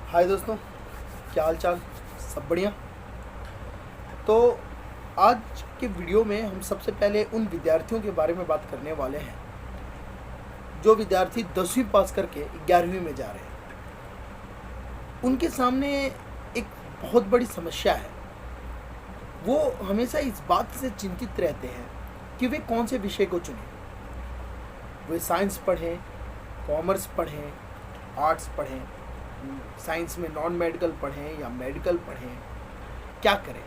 हाय दोस्तों, क्या हाल चाल? सब बढ़िया। तो आज के वीडियो में हम सबसे पहले उन विद्यार्थियों के बारे में बात करने वाले हैं जो विद्यार्थी 10वीं पास करके 11वीं में जा रहे हैं। उनके सामने एक बहुत बड़ी समस्या है। वो हमेशा इस बात से चिंतित रहते हैं कि वे कौन से विषय को चुनें। वे साइंस पढ़ें, कॉमर्स पढ़ें, आर्ट्स पढ़ें, साइंस में नॉन मेडिकल पढ़ें या मेडिकल पढ़ें, क्या करें।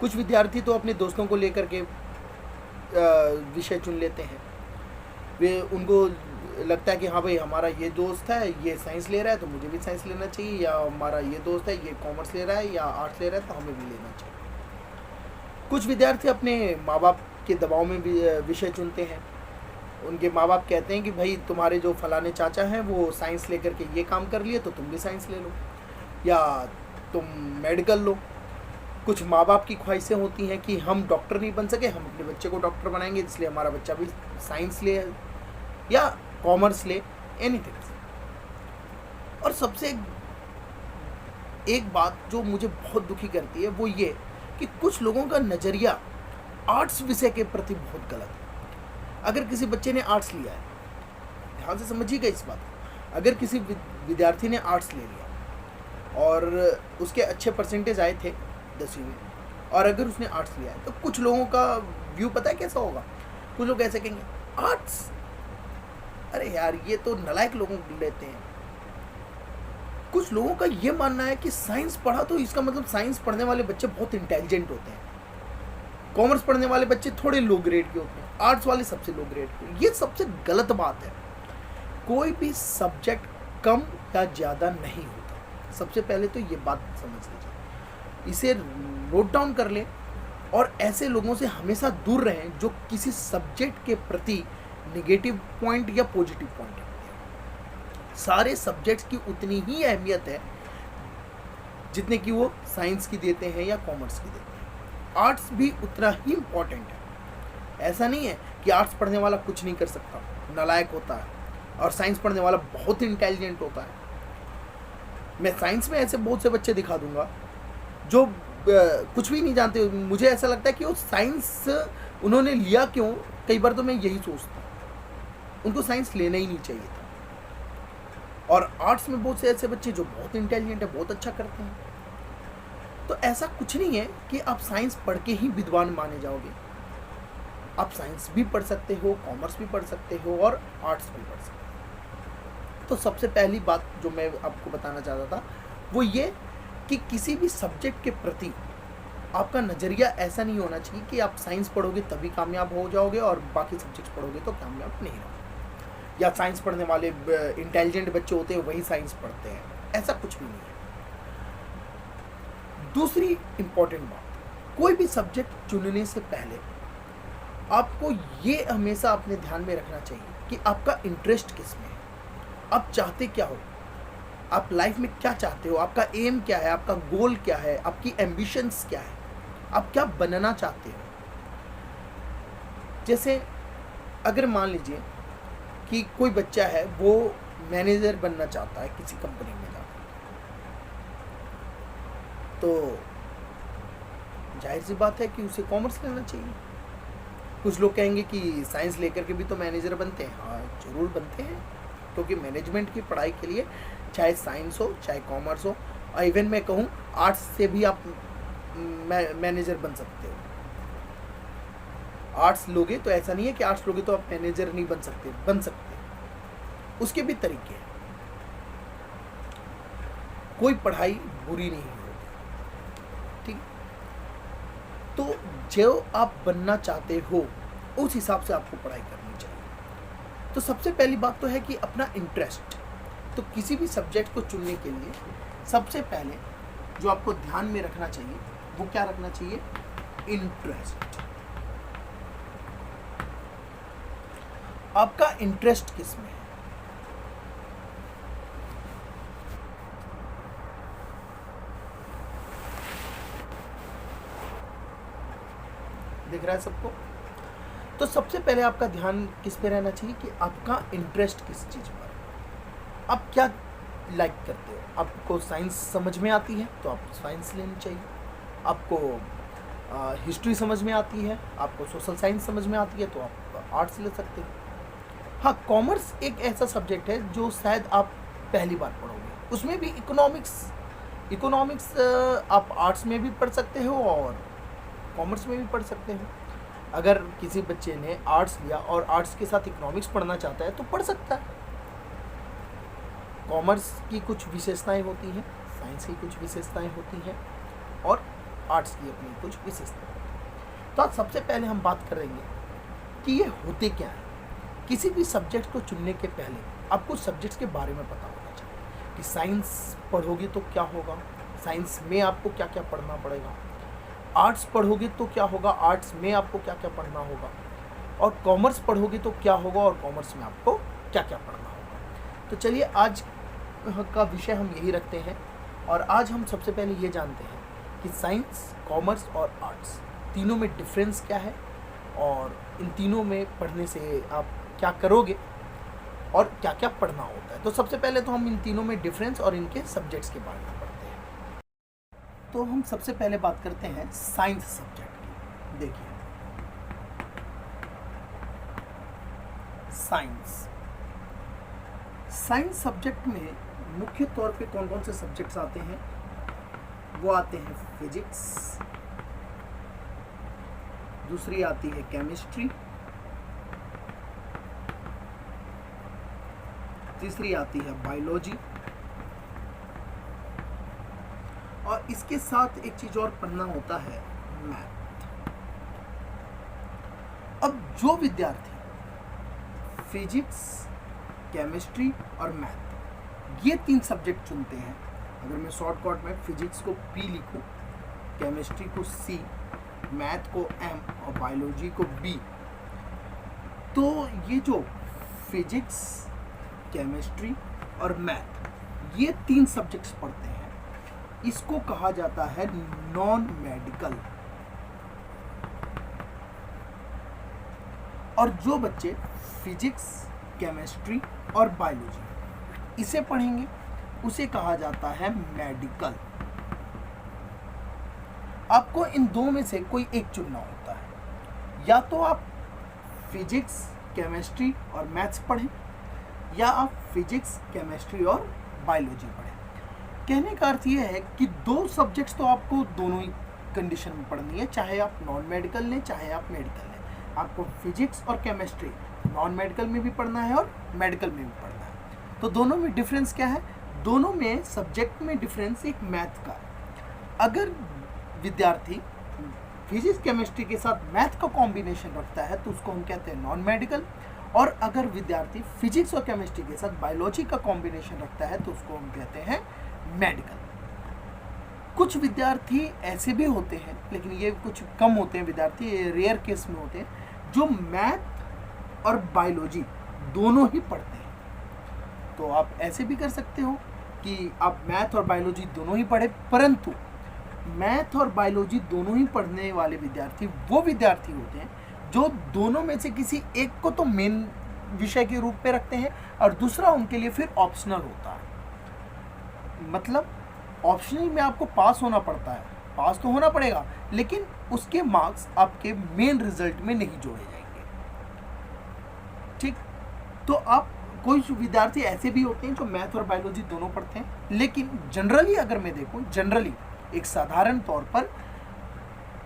कुछ विद्यार्थी तो अपने दोस्तों को लेकर के विषय चुन लेते हैं। वे उनको लगता है कि हाँ भाई, हमारा ये दोस्त है, ये साइंस ले रहा है तो मुझे भी साइंस लेना चाहिए, या हमारा ये दोस्त है, ये कॉमर्स ले रहा है या आर्ट्स ले रहा है तो हमें भी लेना चाहिए। कुछ विद्यार्थी अपने माँ बाप के दबाव में भी विषय चुनते हैं। उनके माँ बाप कहते हैं कि भाई, तुम्हारे जो फलाने चाचा हैं वो साइंस लेकर के ये काम कर लिए तो तुम भी साइंस ले लो या तुम मेडिकल लो। कुछ माँ बाप की ख्वाहिशें होती हैं कि हम डॉक्टर नहीं बन सके, हम अपने बच्चे को डॉक्टर बनाएंगे, इसलिए हमारा बच्चा भी साइंस ले या कॉमर्स ले, एनीथिंग। और सबसे एक बात जो मुझे बहुत दुखी करती है वो ये कि कुछ लोगों का नज़रिया आर्ट्स विषय के प्रति बहुत गलत है। अगर किसी बच्चे ने आर्ट्स लिया है, ध्यान से समझिएगा इस बात को, अगर किसी विद्यार्थी ने आर्ट्स ले लिया और उसके अच्छे परसेंटेज आए थे 10वीं में, और अगर उसने आर्ट्स लिया है तो कुछ लोगों का व्यू पता है कैसा होगा। कुछ लोग ऐसे कहेंगे, आर्ट्स, अरे यार ये तो नालायक लोगों को लेते हैं। कुछ लोगों का ये मानना है कि साइंस पढ़ा तो इसका मतलब साइंस पढ़ने वाले बच्चे बहुत इंटेलिजेंट होते हैं, कॉमर्स पढ़ने वाले बच्चे थोड़े लो ग्रेड के होते हैं, आर्ट्स वाले सबसे लो ग्रेड के। ये सबसे गलत बात है। कोई भी सब्जेक्ट कम या ज़्यादा नहीं होता। सबसे पहले तो ये बात समझ लीजिए, इसे नोट डाउन कर लें और ऐसे लोगों से हमेशा दूर रहें जो किसी सब्जेक्ट के प्रति नेगेटिव पॉइंट या पॉजिटिव पॉइंट है। सारे सब्जेक्ट्स की उतनी ही अहमियत है जितने कि वो साइंस की देते हैं या कॉमर्स की देते हैं। आर्ट्स भी उतना ही इम्पॉर्टेंट है। ऐसा नहीं है कि आर्ट्स पढ़ने वाला कुछ नहीं कर सकता, नालायक होता है, और साइंस पढ़ने वाला बहुत इंटेलिजेंट होता है। मैं साइंस में ऐसे बहुत से बच्चे दिखा दूंगा जो कुछ भी नहीं जानते। मुझे ऐसा लगता है कि वो साइंस उन्होंने लिया क्यों, कई बार तो मैं यही सोचता हूँ, उनको साइंस लेना ही नहीं चाहिए था। और आर्ट्स में बहुत से ऐसे बच्चे जो बहुत इंटेलिजेंट है, बहुत अच्छा करते हैं। तो ऐसा कुछ नहीं है कि आप साइंस पढ़ के ही विद्वान माने जाओगे। आप साइंस भी पढ़ सकते हो, कॉमर्स भी पढ़ सकते हो और आर्ट्स भी पढ़ सकते हो। तो सबसे पहली बात जो मैं आपको बताना चाहता था वो ये कि किसी भी सब्जेक्ट के प्रति आपका नज़रिया ऐसा नहीं होना चाहिए कि आप साइंस पढ़ोगे तभी कामयाब हो जाओगे और बाकी सब्जेक्ट्स पढ़ोगे तो कामयाब नहीं होगे, या साइंस पढ़ने वाले इंटेलिजेंट बच्चे होते हैं वही साइंस पढ़ते हैं, ऐसा कुछ भी नहीं है। दूसरी इंपॉर्टेंट बात, कोई भी सब्जेक्ट चुनने से पहले आपको ये हमेशा अपने ध्यान में रखना चाहिए कि आपका इंटरेस्ट किस में है, आप चाहते क्या हो, आप लाइफ में क्या चाहते हो, आपका एम क्या है, आपका गोल क्या है, आपकी एम्बिशंस क्या है, आप क्या बनना चाहते हो। जैसे अगर मान लीजिए कि कोई बच्चा है वो मैनेजर बनना चाहता है किसी कंपनी में जाकर, तो जाहिर सी बात है कि उसे कॉमर्स लेना चाहिए। कुछ लोग कहेंगे कि साइंस लेकर के भी तो मैनेजर बनते हैं। हाँ, जरूर बनते हैं, क्योंकि मैनेजमेंट की पढ़ाई के लिए चाहे साइंस हो चाहे कॉमर्स हो, और इवन मैं कहूँ आर्ट्स से भी आप मैनेजर बन सकते हो। आर्ट्स लोगे तो ऐसा नहीं है कि आर्ट्स लोगे तो आप मैनेजर नहीं बन सकते, बन सकते, उसके भी तरीके हैं। कोई पढ़ाई बुरी नहीं होगी, ठीक। तो जो आप बनना चाहते हो उस हिसाब से आपको पढ़ाई करनी चाहिए। तो सबसे पहली बात तो है कि अपना इंटरेस्ट। तो किसी भी सब्जेक्ट को चुनने के लिए सबसे पहले जो आपको ध्यान में रखना चाहिए वो क्या रखना चाहिए, इंटरेस्ट। आपका इंटरेस्ट किस में है। दिख रहा है सबको। तो सबसे पहले आपका ध्यान किस पे रहना चाहिए कि आपका इंटरेस्ट किस चीज़ पर, आप क्या लाइक करते हो। आपको साइंस समझ में आती है तो आपको साइंस लेनी चाहिए, आपको हिस्ट्री समझ में आती है, आपको सोशल साइंस समझ में आती है तो आप आर्ट्स ले सकते हो। हाँ, कॉमर्स एक ऐसा सब्जेक्ट है जो शायद आप पहली बार पढ़ोगे। उसमें भी इकोनॉमिक्स आप आर्ट्स में भी पढ़ सकते हो और कॉमर्स में भी पढ़ सकते हो। अगर किसी बच्चे ने आर्ट्स लिया और आर्ट्स के साथ इकोनॉमिक्स पढ़ना चाहता है तो पढ़ सकता है। कॉमर्स की कुछ विशेषताएं होती हैं, साइंस की कुछ विशेषताएं होती हैं और आर्ट्स की अपनी कुछ विशेषताएं। तो आज सबसे पहले हम बात करेंगे कि ये होते क्या है। किसी भी सब्जेक्ट को चुनने के पहले आपको सब्जेक्ट्स के बारे में पता होना चाहिए कि साइंस पढ़ोगे तो क्या होगा, साइंस में आपको क्या क्या पढ़ना पड़ेगा, आर्ट्स पढ़ोगे तो क्या होगा, आर्ट्स में आपको क्या क्या पढ़ना होगा, और कॉमर्स पढ़ोगे तो क्या होगा और कॉमर्स में आपको क्या क्या पढ़ना होगा। तो चलिए आज का विषय हम यही रखते हैं और आज हम सबसे पहले ये जानते हैं कि साइंस, कॉमर्स और आर्ट्स तीनों में डिफरेंस क्या है और इन तीनों में पढ़ने से आप क्या करोगे और क्या क्या पढ़ना होता है। तो सबसे पहले तो हम इन तीनों में डिफरेंस और इनके सब्जेक्ट्स के बारे में पढ़ते हैं। तो हम सबसे पहले बात करते हैं साइंस सब्जेक्ट की। देखिए, साइंस सब्जेक्ट में मुख्य तौर पे कौन कौन से सब्जेक्ट्स आते हैं? वो आते हैं फिजिक्स, दूसरी आती है केमिस्ट्री, तीसरी आती है बायोलॉजी और इसके साथ एक चीज और पढ़ना होता है, मैथ। अब जो विद्यार्थी फिजिक्स, केमिस्ट्री और मैथ ये तीन सब्जेक्ट चुनते हैं, अगर मैं शॉर्टकट में फिजिक्स को P लिखूं, केमिस्ट्री को C, मैथ को M और बायोलॉजी को B, तो ये जो फिजिक्स, केमिस्ट्री और मैथ ये तीन सब्जेक्ट्स पढ़ते हैं, इसको कहा जाता है नॉन मेडिकल। और जो बच्चे फिजिक्स, केमिस्ट्री और बायोलॉजी इसे पढ़ेंगे उसे कहा जाता है मेडिकल। आपको इन दो में से कोई एक चुनना होता है, या तो आप फिजिक्स, केमिस्ट्री और मैथ्स पढ़ें या आप फिजिक्स, केमिस्ट्री और बायोलॉजी पढ़ें। कहने का अर्थ यह है कि दो सब्जेक्ट्स तो आपको दोनों ही कंडीशन में पढ़नी है, चाहे आप नॉन मेडिकल लें चाहे आप मेडिकल लें। आपको फिजिक्स और केमिस्ट्री नॉन मेडिकल में भी पढ़ना है और मेडिकल में भी पढ़ना है। तो दोनों में डिफरेंस क्या है? दोनों में सब्जेक्ट में डिफरेंस एक मैथ का। अगर विद्यार्थी फिजिक्स, केमिस्ट्री के साथ मैथ का कॉम्बिनेशन रखता है तो उसको हम कहते हैं नॉन मेडिकल, और अगर विद्यार्थी फिजिक्स और केमिस्ट्री के साथ बायोलॉजी का कॉम्बिनेशन रखता है तो उसको हम कहते हैं मेडिकल। कुछ विद्यार्थी ऐसे भी होते हैं, लेकिन ये कुछ कम होते हैं विद्यार्थी, ये रेयर केस में होते हैं, जो मैथ और बायोलॉजी दोनों ही पढ़ते हैं। तो आप ऐसे भी कर सकते हो कि आप मैथ और बायोलॉजी दोनों ही पढ़े, परंतु मैथ और बायोलॉजी दोनों ही पढ़ने वाले विद्यार्थी वो विद्यार्थी होते हैं जो दोनों में से किसी एक को तो मेन विषय के रूप में रखते हैं और दूसरा उनके लिए फिर ऑप्शनल होता है। मतलब ऑप्शनल में आपको पास होना पड़ता है, पास तो होना पड़ेगा, लेकिन उसके मार्क्स आपके मेन रिजल्ट में नहीं जोड़े जाएंगे। ठीक, तो आप कोई विद्यार्थी ऐसे भी होते हैं जो मैथ और बायोलॉजी दोनों पढ़ते हैं, लेकिन जनरली अगर मैं देखूं, जनरली एक साधारण तौर पर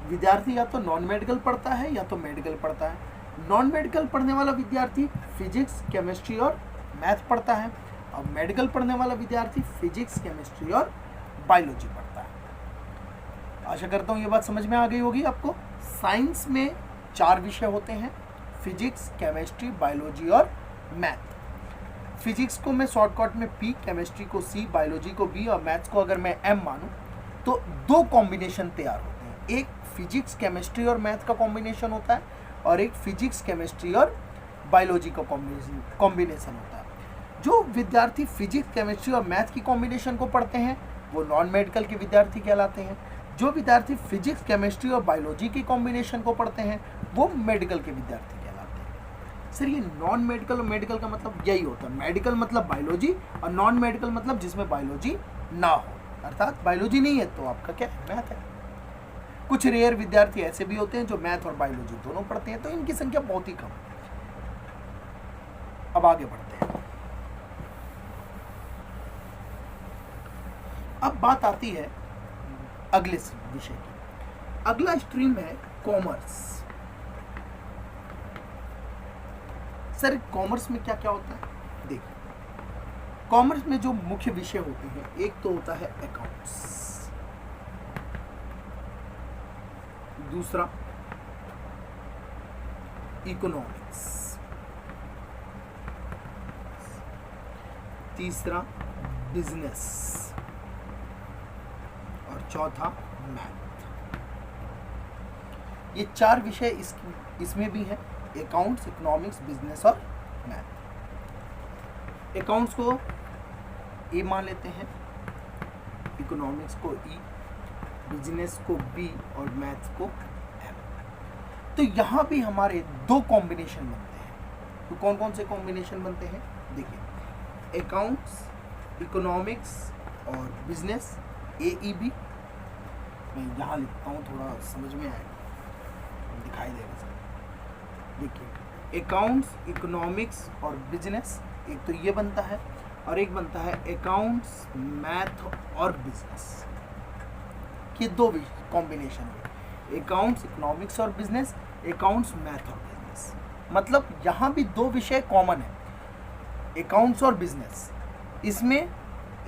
विद्यार्थी या तो नॉन मेडिकल पढ़ता है या तो मेडिकल पढ़ता है। नॉन मेडिकल पढ़ने वाला विद्यार्थी फिजिक्स, केमिस्ट्री और मैथ पढ़ता है, और मेडिकल पढ़ने वाला विद्यार्थी फिजिक्स, केमिस्ट्री और बायोलॉजी पढ़ता है। आशा करता हूँ ये बात समझ में आ गई होगी आपको। साइंस में 4 विषय होते हैं, फिजिक्स, केमिस्ट्री, बायोलॉजी और मैथ। फिजिक्स को मैं शॉर्टकट में P, केमिस्ट्री को C, बायोलॉजी को B और मैथ्स को अगर मैं M मानूं तो 2 कॉम्बिनेशन तैयार होते हैं। एक फिजिक्स, केमिस्ट्री और मैथ का कॉम्बिनेशन होता है और एक फिजिक्स, केमिस्ट्री और बायोलॉजी का कॉम्बिनेशन होता है। जो विद्यार्थी फिजिक्स, केमिस्ट्री और मैथ की कॉम्बिनेशन को पढ़ते हैं वो नॉन मेडिकल के विद्यार्थी कहलाते हैं। जो विद्यार्थी फिजिक्स, केमिस्ट्री और बायोलॉजी की कॉम्बिनेशन को पढ़ते हैं वो मेडिकल के विद्यार्थी कहलाते हैं। सर ये नॉन मेडिकल और मेडिकल का मतलब यही होता है, मेडिकल मतलब बायोलॉजी और नॉन मेडिकल मतलब जिसमें बायोलॉजी ना हो, अर्थात बायोलॉजी नहीं है तो आपका क्या है, मैथ है। कुछ रेयर विद्यार्थी ऐसे भी होते हैं जो मैथ और बायोलॉजी दोनों पढ़ते हैं, तो इनकी संख्या बहुत ही कम है। अब आगे बढ़ते हैं। अब बात आती है अगले विषय की। अगला स्ट्रीम है कॉमर्स। सर कॉमर्स में क्या क्या होता है? देखिए, कॉमर्स में जो मुख्य विषय होते हैं, एक तो होता है अकाउंट्स, दूसरा इकोनॉमिक्स, तीसरा बिजनेस और चौथा मैथ। ये चार विषय इसमें भी हैं, अकाउंट्स, इकोनॉमिक्स, बिजनेस और मैथ। अकाउंट्स को ए मान लेते हैं, इकोनॉमिक्स को ई, बिजनेस को बी और मैथ को एम। तो यहाँ भी हमारे दो कॉम्बिनेशन बनते हैं। तो कौन कौन से कॉम्बिनेशन बनते हैं? देखिए, अकाउंट्स, इकोनॉमिक्स और बिजनेस, ए ई बी। मैं यहाँ लिखता हूँ, थोड़ा समझ में आएगा, दिखाई देगा सर। देखिए, अकाउंट्स, इकोनॉमिक्स और बिजनेस, एक तो ये बनता है और एक बनता है अकाउंट्स, मैथ और बिजनेस। ये दो कॉम्बिनेशन है, अकाउंट्स, इकोनॉमिक्स और बिजनेस, अकाउंट्स, मैथ और बिजनेस। मतलब यहाँ भी दो विषय कॉमन है, अकाउंट्स और बिजनेस। इसमें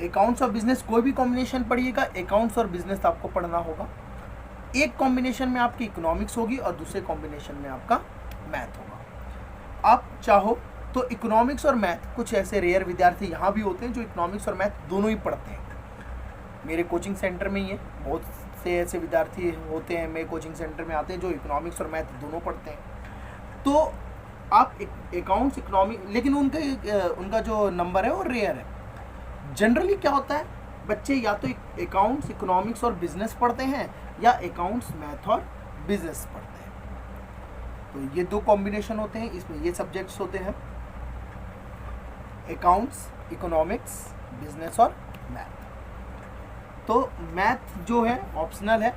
अकाउंट्स और बिजनेस कोई भी कॉम्बिनेशन पढ़िएगा, अकाउंट्स और बिजनेस आपको पढ़ना होगा। एक कॉम्बिनेशन में आपकी इकोनॉमिक्स होगी और दूसरे कॉम्बिनेशन में आपका मैथ होगा। आप चाहो तो इकोनॉमिक्स और मैथ, कुछ ऐसे रेयर विद्यार्थी यहाँ भी होते हैं जो इकोनॉमिक्स और मैथ दोनों ही पढ़ते हैं। मेरे कोचिंग सेंटर में ही है, बहुत से ऐसे विद्यार्थी होते हैं मेरे कोचिंग सेंटर में आते हैं जो इकोनॉमिक्स और मैथ दोनों पढ़ते हैं। तो आप अकाउंट्स, इकोनॉमिक, लेकिन उनका जो नंबर है वो रेयर है। जनरली क्या होता है, बच्चे या तो अकाउंट्स, इकोनॉमिक्स और बिजनेस पढ़ते हैं या अकाउंट्स, मैथ और बिजनेस पढ़ते हैं। तो ये दो कॉम्बिनेशन होते हैं, इसमें ये सब्जेक्ट्स होते हैं, अकाउंट्स, इकोनॉमिक्स, बिजनेस और मैथ। तो मैथ जो है ऑप्शनल है,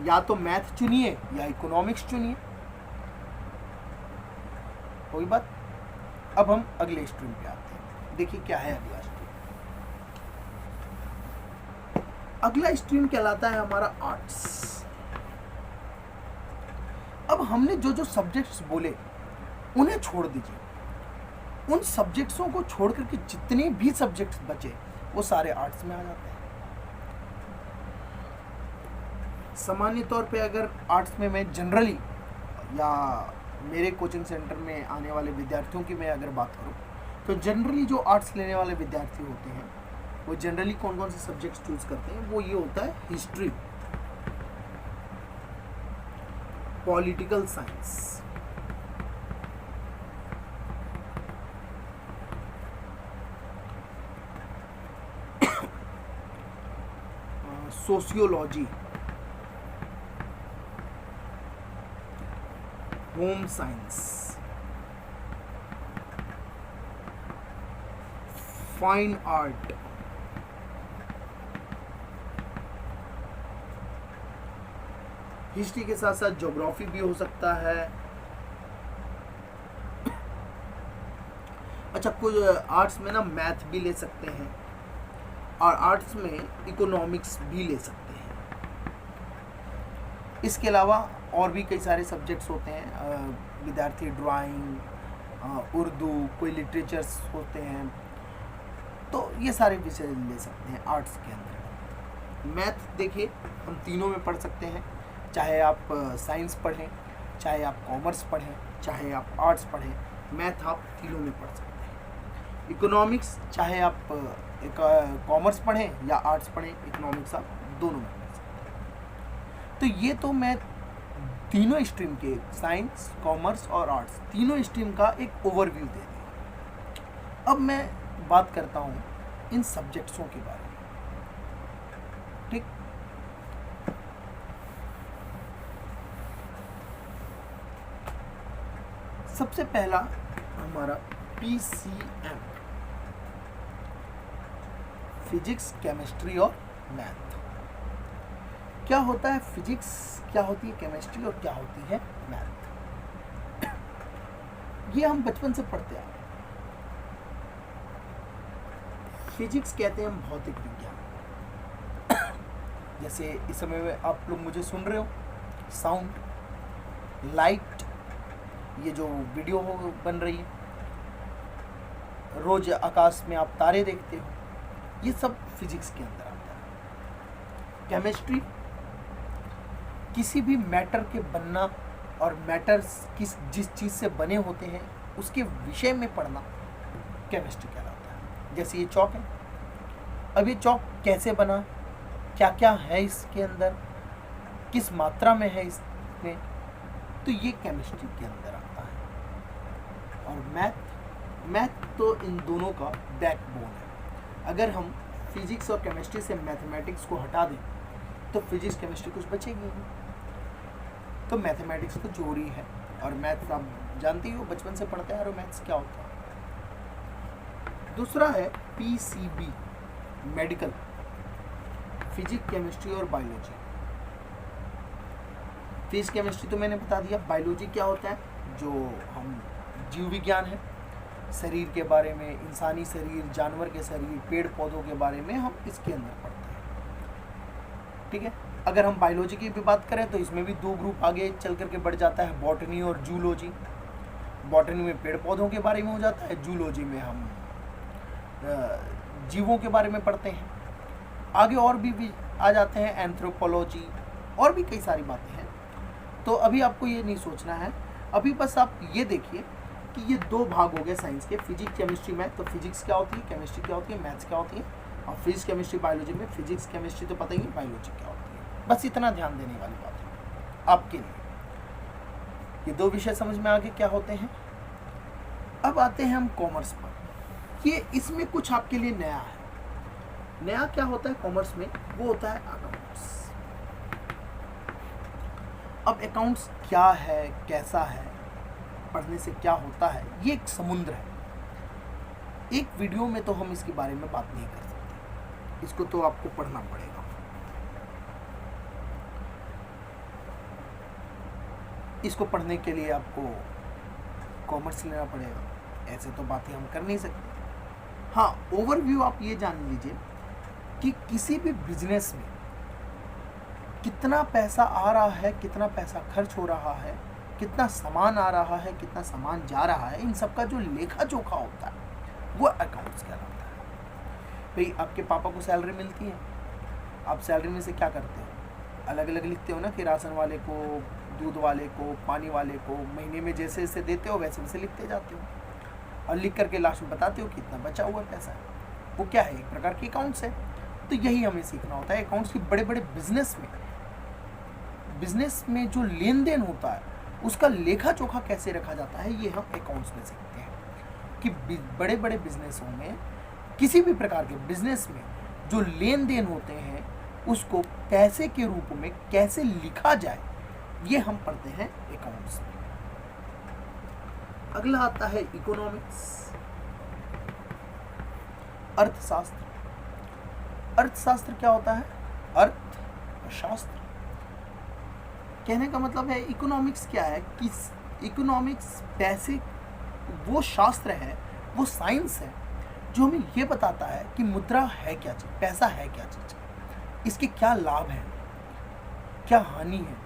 या तो मैथ चुनिए या इकोनॉमिक्स चुनिए, कोई बात। अब हम अगले स्ट्रीम पे आते हैं। देखिए क्या है अगला स्ट्रीम। अगला स्ट्रीम कहलाता है हमारा आर्ट्स। अब हमने जो जो सब्जेक्ट्स बोले उन्हें छोड़ दीजिए, उन सब्जेक्ट्सों को छोड़ करके जितने भी सब्जेक्ट्स बचे वो सारे आर्ट्स में आ जाते हैं। सामान्य तौर पे अगर आर्ट्स में मैं जनरली या मेरे कोचिंग सेंटर में आने वाले विद्यार्थियों की मैं अगर बात करूं, तो जनरली जो आर्ट्स लेने वाले विद्यार्थी होते हैं वो जनरली कौन कौन से सब्जेक्ट्स चूज करते हैं? वो ये होता है history, political science, sociology, home science, fine art, history के साथ साथ ज्योग्राफी भी हो सकता है। अच्छा, कुछ आर्ट्स में ना मैथ भी ले सकते हैं और आर्ट्स में इकोनॉमिक्स भी ले सकते हैं। इसके अलावा और भी कई सारे सब्जेक्ट्स होते हैं, विद्यार्थी ड्राइंग, उर्दू, कोई लिटरेचर्स होते हैं, तो ये सारे विषय ले सकते हैं आर्ट्स के अंदर। मैथ देखिए हम तीनों में पढ़ सकते हैं, चाहे आप साइंस पढ़ें, चाहे आप कॉमर्स पढ़ें, चाहे आप आर्ट्स पढ़ें, मैथ आप तीनों में पढ़ सकते हैं। इकोनॉमिक्स चाहे आप कॉमर्स पढ़ें या आर्ट्स पढ़ें, इकोनॉमिक्स आप दोनों में पढ़ सकते हैं। तो ये तो मैं तीनों स्ट्रीम के, साइंस, कॉमर्स और आर्ट्स, तीनों स्ट्रीम का एक ओवरव्यू दे दिया। अब मैं बात करता हूँ इन सब्जेक्ट्सों के बारे में। ठीक, सबसे पहला हमारा PCM, फिजिक्स, केमिस्ट्री और मैथ। क्या होता है फिजिक्स, क्या होती है केमिस्ट्री और क्या होती है मैथ, ये हम बचपन से पढ़ते आ रहे हैं। फिजिक्स कहते हैं हम भौतिक विज्ञान। जैसे इस समय में आप लोग मुझे सुन रहे हो, साउंड, लाइट, ये जो वीडियो बन रही है, रोज आकाश में आप तारे देखते हो, ये सब फिजिक्स के अंदर आता है। केमिस्ट्री, किसी भी मैटर के बनना और मैटर्स जिस चीज़ से बने होते हैं उसके विषय में पढ़ना केमिस्ट्री कहलाता है। जैसे ये चौक है, अब ये चौक कैसे बना, क्या क्या है इसके अंदर, किस मात्रा में है इसमें, तो ये केमिस्ट्री के अंदर आता है। और मैथ तो इन दोनों का बैकबोन है। अगर हम फिजिक्स और केमिस्ट्री से मैथमेटिक्स को हटा दें तो फिजिक्स केमिस्ट्री कुछ बचेगी नहीं। तो मैथमेटिक्स तो जोड़ी है, और मैथ्स आप जानती हो, बचपन से पढ़ते आ रहे हो मैथ्स क्या होता है। दूसरा है PCB, मेडिकल, फिजिक्स, केमिस्ट्री और बायोलॉजी। फिजिक्स केमिस्ट्री तो मैंने बता दिया। बायोलॉजी क्या होता है, जो हम जीव विज्ञान है, शरीर के बारे में, इंसानी शरीर, जानवर के शरीर, पेड़ पौधों के बारे में हम इसके अंदर पढ़ते हैं। ठीक है, अगर हम बायोलॉजी की भी बात करें तो इसमें भी दो ग्रुप आगे चल करके बढ़ जाता है, बॉटनी और जूलॉजी। बॉटनी में पेड़ पौधों के बारे में हो जाता है, जूलॉजी में हम जीवों के बारे में पढ़ते हैं। आगे और भी आ जाते हैं, एंथ्रोपोलॉजी, और भी कई सारी बातें हैं। तो अभी आपको ये नहीं सोचना है, अभी बस आप ये देखिए कि ये दो भाग हो गए साइंस के, फिजिक्स, केमिस्ट्री, मैथ। तो फिजिक्स क्या होती है, केमिस्ट्री क्या होती है, मैथ्स क्या होती है, और फिजिक्स, केमिस्ट्री, बायोलॉजी में फिजिक्स, केमिस्ट्री तो पता ही है, बायोलॉजी क्या होती है। बस इतना ध्यान देने वाली बात है आपके लिए। ये दो विषय समझ में आगे क्या होते हैं। अब आते हैं हम कॉमर्स पर। ये इसमें कुछ आपके लिए नया है। नया क्या होता है कॉमर्स में, वो होता है अकाउंट्स। अब अकाउंट्स क्या है, कैसा है, पढ़ने से क्या होता है, ये एक समुद्र है। एक वीडियो में तो हम इसके बारे में बात नहीं कर सकते, इसको तो आपको पढ़ना पड़ेगा। इसको पढ़ने के लिए आपको कॉमर्स लेना पड़ेगा, ऐसे तो बातें हम कर नहीं सकते। हाँ, ओवरव्यू आप ये जान लीजिए कि किसी भी बिजनेस में कितना पैसा आ रहा है, कितना पैसा खर्च हो रहा है, कितना सामान आ रहा है, कितना सामान जा रहा है, इन सब का जो लेखा जोखा होता है वो अकाउंट्स कहलाता है। भाई आपके पापा को सैलरी मिलती है, आप सैलरी में से क्या करते हो, अलग अलग लिखते हो ना, कि राशन वाले को, दूध वाले को, पानी वाले को, महीने में जैसे जैसे देते हो वैसे वैसे लिखते जाते हो, और लिख करके लास्ट में बताते हो कितना बचा हुआ पैसा है। वो क्या है, एक प्रकार की अकाउंट्स है। तो यही हमें सीखना होता है अकाउंट्स की। बड़े बड़े बिजनेस में जो लेन देन होता है उसका लेखा जोखा कैसे रखा जाता है, ये हम अकाउंट्स में सीखते हैं। कि बड़े बड़े बिजनेसों में, किसी भी प्रकार के बिजनेस में जो लेन देन होते हैं उसको पैसे के रूप में कैसे लिखा जाए, ये हम पढ़ते हैं अकाउंट्स में। अगला आता है इकोनॉमिक्स, अर्थशास्त्र। अर्थशास्त्र क्या होता है, अर्थशास्त्र कहने का मतलब है, इकोनॉमिक्स क्या है कि इकोनॉमिक्स पैसे, वो शास्त्र है, वो साइंस है जो हमें ये बताता है कि मुद्रा है क्या चीज़, पैसा है क्या चीज़, इसके क्या लाभ हैं, क्या हानि है,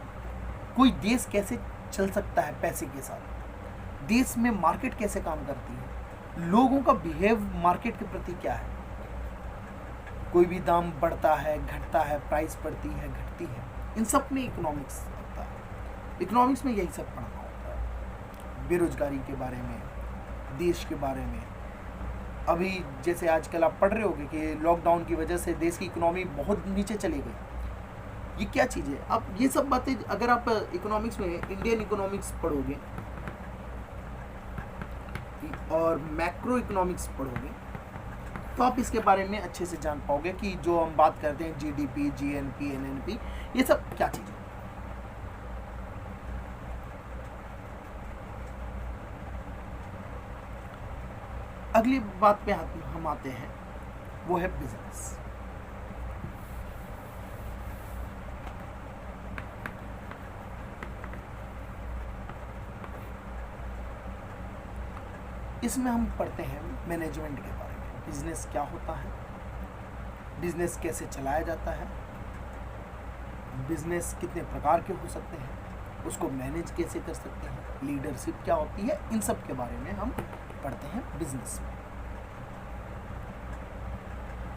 कोई देश कैसे चल सकता है पैसे के साथ, देश में मार्केट कैसे काम करती है, लोगों का बिहेव मार्केट के प्रति क्या है, कोई भी दाम बढ़ता है, घटता है, प्राइस बढ़ती है, घटती है, इन सब में इकोनॉमिक्स होता है। इकोनॉमिक्स में यही सब पढ़ना होता है, बेरोजगारी के बारे में, देश के बारे में। अभी जैसे आजकल आप पढ़ रहे होगे कि लॉकडाउन की वजह से देश की इकोनॉमी बहुत नीचे चली गई। ये क्या चीज़ है, आप ये सब बातें अगर आप इकोनॉमिक्स में इंडियन इकोनॉमिक्स पढ़ोगे और मैक्रो इकोनॉमिक्स पढ़ोगे तो आप इसके बारे में अच्छे से जान पाओगे कि जो हम बात करते हैं जीडीपी, जीएनपी, एनएनपी, ये सब क्या चीज़ है। अगली बात पे हम आते हैं, वो है बिजनेस। इसमें हम पढ़ते हैं मैनेजमेंट के बारे में। बिजनेस क्या होता है, बिजनेस कैसे चलाया जाता है, बिजनेस कितने प्रकार के हो सकते हैं, उसको मैनेज कैसे कर सकते हैं, लीडरशिप क्या होती है, इन सब के बारे में हम पढ़ते हैं बिजनेस में।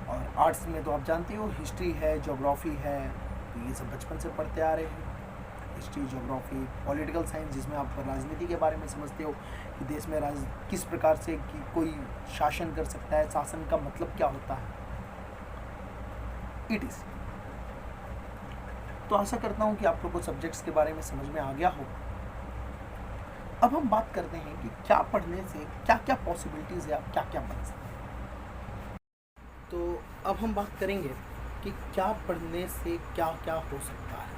और आर्ट्स में तो आप जानते हो हिस्ट्री है, ज्योग्राफी है, तो ये सब बचपन से पढ़ते आ रहे हैं। हिस्ट्री, ज्योग्राफी, पॉलिटिकल साइंस जिसमें आप राजनीति के बारे में समझते हो कि देश में किस प्रकार से कि कोई शासन कर सकता है, शासन का मतलब क्या होता है, इट इज़। तो आशा करता हूँ कि आप लोगों को सब्जेक्ट्स के बारे में समझ में आ गया हो। अब हम बात करते हैं कि क्या पढ़ने से क्या क्या पॉसिबिलिटीज़ है, आप क्या क्या बन सकते हैं। तो अब हम बात करेंगे कि क्या पढ़ने से क्या क्या हो सकता है।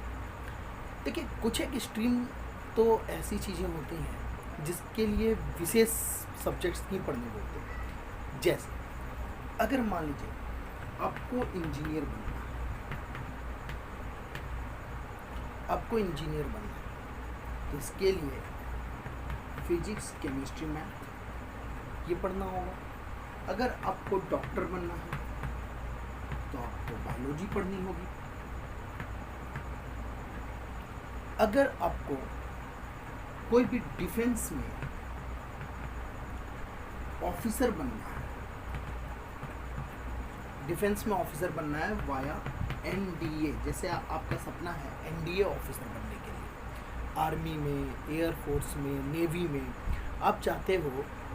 देखिए, कुछ एक स्ट्रीम तो ऐसी चीज़ें होती हैं जिसके लिए विशेष सब्जेक्ट्स नहीं पढ़ने होते हैं। जैसे अगर मान लीजिए आपको इंजीनियर बनना है, तो इसके लिए फिजिक्स, केमिस्ट्री, मैथ ये पढ़ना होगा। अगर आपको डॉक्टर बनना है तो आपको बायोलॉजी पढ़नी होगी। अगर आपको कोई भी डिफेंस में ऑफिसर बनना है, वाया एनडीए, जैसे आपका सपना है एनडीए ऑफिसर बनने के लिए, आर्मी में, एयरफोर्स में, नेवी में आप चाहते हो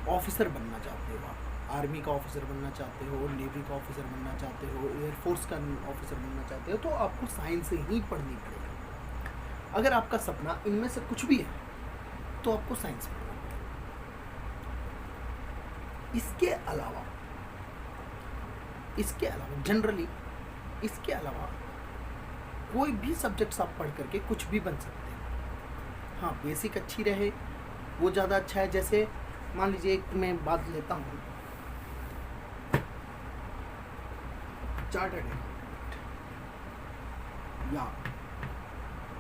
ऑफिसर बनना चाहते हो, आप आर्मी का ऑफिसर बनना चाहते हो, नेवी का ऑफिसर बनना चाहते हो, एयरफोर्स का ऑफिसर बनना चाहते हो, तो आपको साइंस ही पढ़नी पड़ेगी। अगर आपका सपना इनमें से कुछ भी है तो आपको साइंस पढ़ना पड़ेगा। इसके अलावा जनरली इसके अलावा कोई भी सब्जेक्ट्स आप पढ़ करके कुछ भी बन सकते हैं। हाँ, बेसिक अच्छी रहे वो ज़्यादा अच्छा है। जैसे मान लीजिए एक मैं बात लेता हूँ, चार्टर्ड अकाउंटेंट या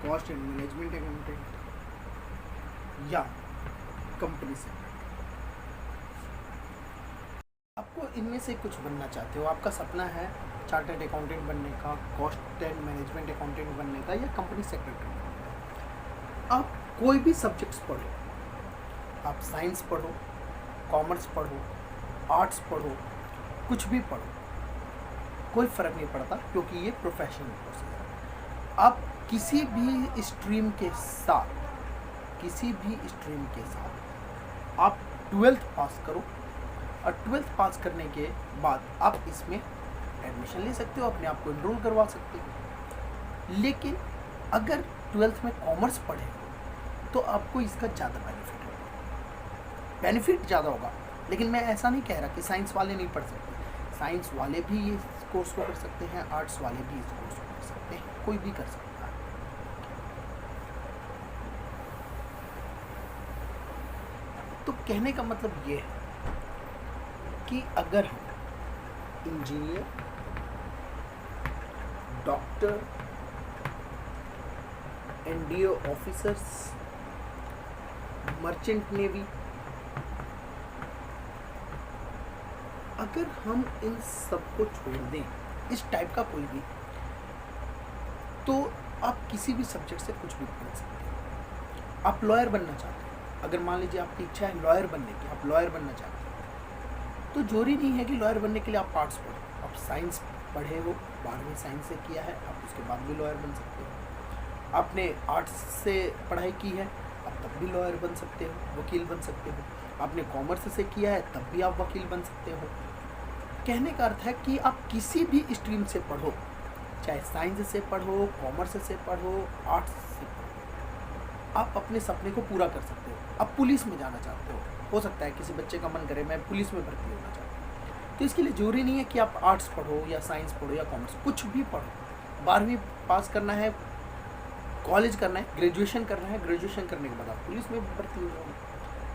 कॉस्ट एंड मैनेजमेंट अकाउंटेंट या कंपनी सेक्रेटरी। आपको इनमें से कुछ बनना चाहते हो, आपका सपना है चार्टर्ड अकाउंटेंट बनने का, कॉस्ट एंड मैनेजमेंट अकाउंटेंट बनने का या कंपनी सेक्रेटरी बनने का। आप कोई भी सब्जेक्ट्स पढ़ो, आप साइंस पढ़ो, कॉमर्स पढ़ो, आर्ट्स पढ़ो, कुछ भी पढ़ो, कोई फ़र्क नहीं पड़ता, क्योंकि ये प्रोफेशनल कोर्स है। आप किसी भी स्ट्रीम के साथ आप 12th पास करो, और 12th पास करने के बाद आप इसमें एडमिशन ले सकते हो, अपने आप को एनरोल करवा सकते हो। लेकिन अगर 12th में कॉमर्स पढ़े तो आपको इसका ज़्यादा बेनिफिट ज़्यादा होगा। लेकिन मैं ऐसा नहीं कह रहा कि साइंस वाले नहीं पढ़ सकते, साइंस वाले भी ये कोर्स को कर सकते हैं, आर्ट्स वाले भी इस कोर्स को कर सकते हैं, कोई भी कर सकता है। तो कहने का मतलब ये है कि अगर हम engineer, doctor, NDA officers, merchant navy, अगर हम इन सबको छोड़ दें, इस टाइप का कोई भी, तो आप किसी भी सब्जेक्ट से कुछ भी बन सकते हैं। आप लॉयर बनना चाहते हैं, अगर मान लीजिए आपकी इच्छा है लॉयर बनने की, आप लॉयर बनना चाहते हैं, तो जरूरी नहीं है कि लॉयर बनने के लिए आप आर्ट्स पढ़ो। आप साइंस पढ़े हो, 12वीं साइंस से किया है, आप उसके बाद भी लॉयर बन सकते हो। आपने आर्ट्स से पढ़ाई की है, आप तब भी लॉयर बन सकते हो, वकील बन सकते हो। आपने कॉमर्स से किया है, तब भी आप वकील बन सकते हो। कहने का अर्थ है कि आप किसी भी स्ट्रीम से पढ़ो, चाहे साइंस से पढ़ो, कॉमर्स से पढ़ो, आर्ट्स से पढ़ो, आप अपने सपने को पूरा कर सकते हो। आप पुलिस में जाना चाहते हो सकता है किसी बच्चे का मन करे मैं पुलिस में भर्ती होना चाहता हूँ, तो इसके लिए ज़रूरी नहीं है कि आप आर्ट्स पढ़ो या साइंस पढ़ो या कॉमर्स, कुछ भी पढ़ो। 12वीं पास करना है, कॉलेज करना है, ग्रेजुएशन करना है, ग्रेजुएशन करने के बाद आप पुलिस में भर्ती हो जाओगे,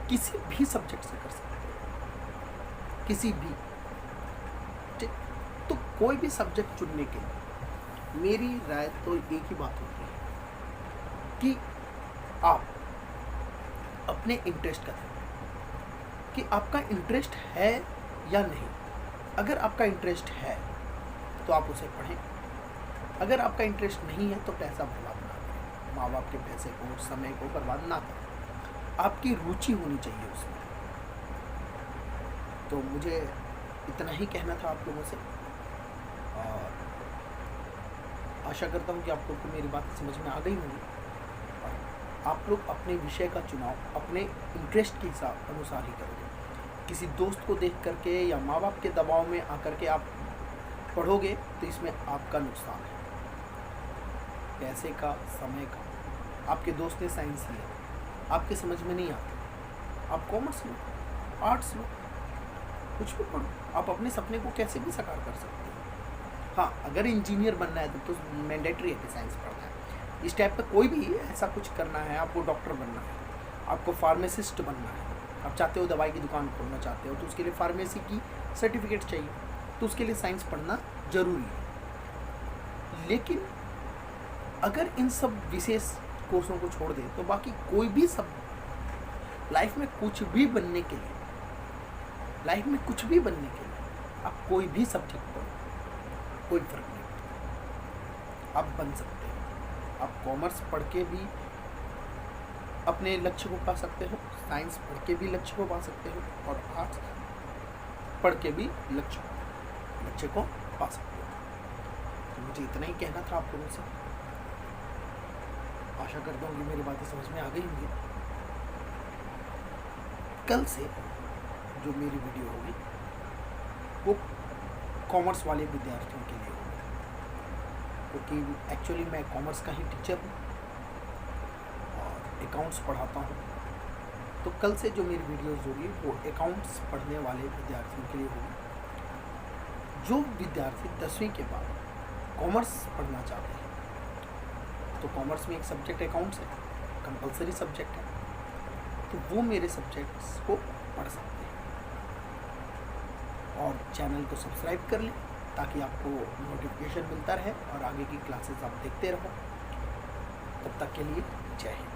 किसी भी सब्जेक्ट से कर सकते हो। किसी भी, ठीक, तो कोई भी सब्जेक्ट चुनने के लिए मेरी राय तो एक ही बात होती है कि आप अपने इंटरेस्ट का देखें कि आपका इंटरेस्ट है या नहीं। अगर आपका इंटरेस्ट है तो आप उसे पढ़ें, अगर आपका इंटरेस्ट नहीं है तो पैसा बर्बाद ना करें, माँ बाप के पैसे को, समय को बर्बाद ना करें। आपकी रुचि होनी चाहिए उसमें। तो मुझे इतना ही कहना था आप लोगों से, और आशा करता हूँ कि आप लोग को मेरी बात समझ में आ गई होगी और आप लोग अपने विषय का चुनाव अपने इंटरेस्ट के हिसाब अनुसार ही करोगे। किसी दोस्त को देख करके या माँ बाप के दबाव में आकर के आप पढ़ोगे तो इसमें आपका नुकसान है, पैसे का, समय का। आपके दोस्त ने साइंस लिया, आपके समझ में नहीं आता, आप कॉमर्स लो, आर्ट्स लो, कुछ भी पढ़ो, आप अपने सपने को कैसे भी साकार कर सकते हो। हाँ, अगर इंजीनियर बनना है तो मैंडेटरी है कि साइंस पढ़ना है। इस टाइप का कोई भी ऐसा कुछ करना है, आपको डॉक्टर बनना है, आपको फार्मासिस्ट बनना है, आप चाहते हो दवाई की दुकान खोलना चाहते हो तो उसके लिए फार्मेसी की सर्टिफिकेट चाहिए, तो उसके लिए साइंस पढ़ना जरूरी है। लेकिन अगर इन सब विशेष कोर्सों को छोड़ दें तो बाकी कोई भी सब लाइफ में कुछ भी बनने के लिए, आप कोई भी सब्जेक्ट पढ़ो, कोई फर्क नहीं पड़ता, आप बन सकते हो। आप कॉमर्स पढ़ के भी अपने लक्ष्य को पा सकते हो, साइंस पढ़ के भी लक्ष्य को पा सकते हो, और आर्ट्स पढ़ के भी लक्ष्य को पा सकते हो। तो मुझे इतना ही कहना था आप लोगों से। आशा करता हूँ कि मेरी बातें समझ में आ गई होंगी। कल से जो मेरी वीडियो होगी वो कॉमर्स वाले विद्यार्थियों के लिए होगी, क्योंकि एक्चुअली मैं कॉमर्स का ही टीचर हूँ और अकाउंट्स पढ़ाता हूँ। तो कल से जो मेरी वीडियोस होगी वो अकाउंट्स पढ़ने वाले विद्यार्थियों के लिए होगी। जो विद्यार्थी 10वीं के बाद कॉमर्स पढ़ना चाहते हैं, तो कॉमर्स में एक सब्जेक्ट अकाउंट्स है, कंपलसरी सब्जेक्ट है, तो वो मेरे सब्जेक्ट्स को पढ़ सकते हैं। और चैनल को सब्सक्राइब कर लें ताकि आपको नोटिफिकेशन मिलता रहे और आगे की क्लासेस आप देखते रहो। तब तक के लिए जय हिंद।